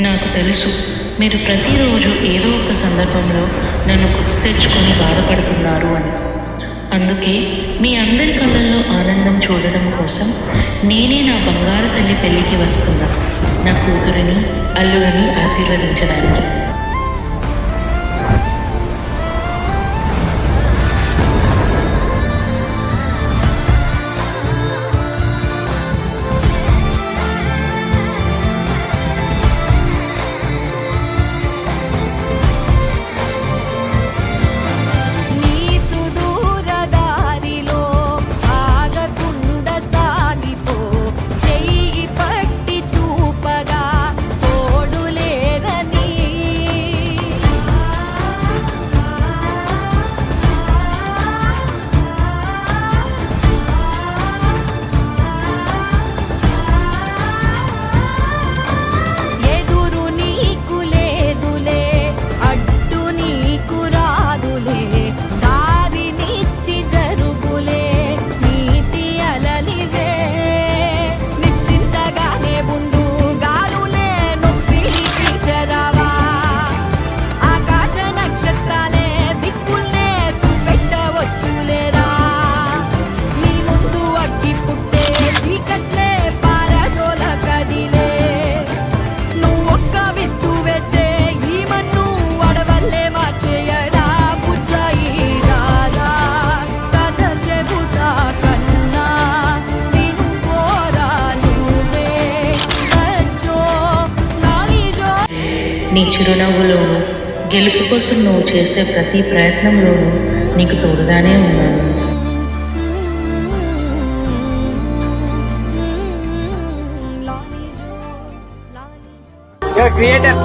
నాకు తెలుసు మీరు ప్రతిరోజు ఏదో ఒక సందర్భంలో నన్ను గుర్తు తెచ్చుకొని బాధపడుతున్నారు అని. అందుకే మీ అందరి కళ్ళల్లో ఆనందం చూడడం కోసం నేనే నా బంగారు తల్లి పెళ్ళికి వస్తున్నా, నా కూతురిని అల్లుడిని ఆశీర్వదించడానికి. నీ చిరునవ్వులోనూ గెలుపు కోసం నువ్వు చేసే ప్రతి ప్రయత్నంలోనూ నీకు తోడుగానే ఉన్నాను. క్రియేటర్